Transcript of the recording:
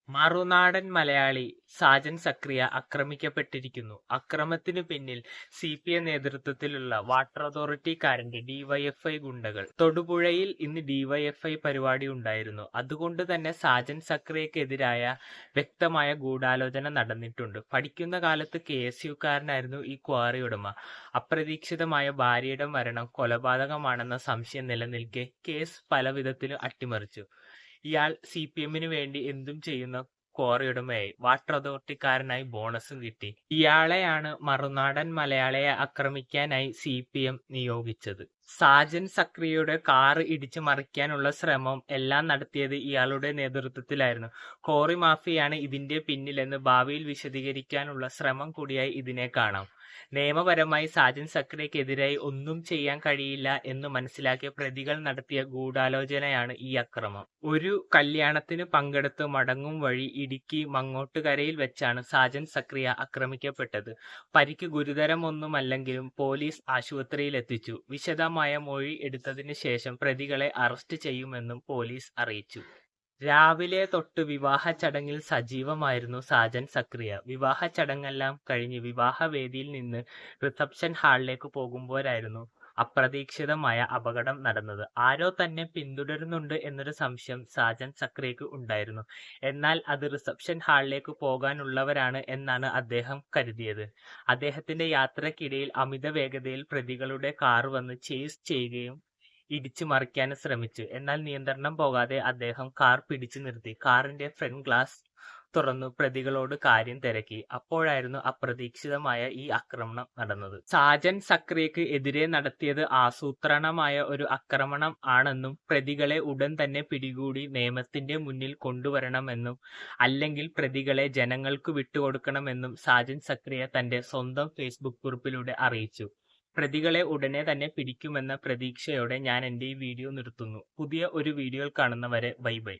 മറുനാടൻ മലയാളി സാജൻ സക്രിയ ആക്രമിക്കപ്പെട്ടിരിക്കുന്നു. അക്രമത്തിനു പിന്നിൽ സിപിഎം നേതൃത്വത്തിലുള്ള water അതോറിറ്റിക്കാരന്റെ DYFI ഗുണ്ടകൾ. തൊടുപുഴയിൽ ഇന്ന് ഡിവൈഎഫ്ഐ പരിപാടി ഉണ്ടായിരുന്നു. അതുകൊണ്ട് തന്നെ സാജൻ സക്രിയക്കെതിരായ വ്യക്തമായ ഗൂഢാലോചന നടന്നിട്ടുണ്ട്. പഠിക്കുന്ന കാലത്ത് കെഎസ്യുക്കാരനായിരുന്നു ഈ ക്വാറി ഉടമ. അപ്രതീക്ഷിതമായ ഭാര്യയുടെ മരണം കൊലപാതകമാണെന്ന സംശയം നിലനിൽക്കെ കേസ് പലവിധത്തിലും അട്ടിമറിച്ചു. ഇയാൾ സിപിഎമ്മിനു വേണ്ടി എന്തും ചെയ്യുന്ന ക്വാറി ഉടമയായി. വാട്ടർ അതോറിറ്റിക്കാരനായി ബോണസും കിട്ടി. ഇയാളെയാണ് മറുനാടൻ മലയാളിയെ ആക്രമിക്കാനായി സിപിഎം നിയോഗിച്ചത്. സാജൻ സക്രിയയുടെ കാർ ഇടിച്ചു മറിക്കാനുള്ള ശ്രമം എല്ലാം നടത്തിയത് ഇയാളുടെ നേതൃത്വത്തിലായിരുന്നു. ക്വാറി മാഫിയയാണ് ഇതിന്റെ പിന്നിലെന്ന് ഭാവിയിൽ വിശദീകരിക്കാനുള്ള ശ്രമം കൂടിയായി ഇതിനെ കാണാം. നിയമപരമായി സാജൻ സക്രിയക്കെതിരായി ഒന്നും ചെയ്യാൻ കഴിയില്ല എന്ന് മനസ്സിലാക്കിയ പ്രതികൾ നടത്തിയ ഗൂഢാലോചനയാണ് ഈ അക്രമം. ഒരു കല്യാണത്തിന് പങ്കെടുത്ത് മടങ്ങും വഴി ഇടുക്കി മങ്ങോട്ടുകരയിൽ വെച്ചാണ് സാജൻ സക്രിയ ആക്രമിക്കപ്പെട്ടത്. പരിക്ക് ഗുരുതരമൊന്നുമല്ലെങ്കിലും പോലീസ് ആശുപത്രിയിലെത്തിച്ചു. വിശദമായ മൊഴി എടുത്തതിന് ശേഷം പ്രതികളെ അറസ്റ്റ് ചെയ്യുമെന്നും പോലീസ് അറിയിച്ചു. രാവിലെ തൊട്ട് വിവാഹ ചടങ്ങിൽ സജീവമായിരുന്നു സാജൻ സക്രിയ. വിവാഹ ചടങ്ങെല്ലാം കഴിഞ്ഞ് വിവാഹവേദിയിൽ നിന്ന് റിസപ്ഷൻ ഹാളിലേക്ക് പോകുമ്പോഴായിരുന്നു അപ്രതീക്ഷിതമായ അപകടം നടന്നത്. ആരോ തന്നെ പിന്തുടരുന്നുണ്ട് എന്നൊരു സംശയം സാജൻ സക്രിയക്ക് ഉണ്ടായിരുന്നു. എന്നാൽ അത് റിസപ്ഷൻ ഹാളിലേക്ക് പോകാനുള്ളവരാണ് എന്നാണ് അദ്ദേഹം കരുതിയത്. അദ്ദേഹത്തിന്റെ യാത്രക്കിടയിൽ അമിത വേഗതയിൽ പ്രതികളുടെ കാർ വന്ന് ചേസ് ചെയ്യുകയും ഇടിച്ചു മറിക്കാനും ശ്രമിച്ചു. എന്നാൽ നിയന്ത്രണം പോകാതെ അദ്ദേഹം കാർ പിടിച്ചു നിർത്തി. കാറിന്റെ ഫ്രണ്ട് ഗ്ലാസ് തുറന്നു പ്രതികളോട് കാര്യം തിരക്കി. അപ്പോഴായിരുന്നു അപ്രതീക്ഷിതമായ ഈ ആക്രമണം നടന്നത്. സാജൻ സക്രിയക്ക് എതിരെ നടത്തിയത് ആസൂത്രണമായ ഒരു ആക്രമണം ആണെന്നും പ്രതികളെ ഉടൻ തന്നെ പിടികൂടി നിയമത്തിന്റെ മുന്നിൽ കൊണ്ടുവരണമെന്നും അല്ലെങ്കിൽ പ്രതികളെ ജനങ്ങൾക്ക് വിട്ടുകൊടുക്കണമെന്നും സാജൻ സക്രിയ തന്റെ സ്വന്തം ഫേസ്ബുക്ക് കുറിപ്പിലൂടെ അറിയിച്ചു. പ്രതികളെ ഉടനെ തന്നെ പിടിക്കുമെന്ന പ്രതീക്ഷയോടെ ഞാൻ എന്റെ ഈ വീഡിയോ നിർത്തുന്നു. പുതിയ ഒരു വീഡിയോയിൽ കാണുന്നവരെ ബൈ ബൈ.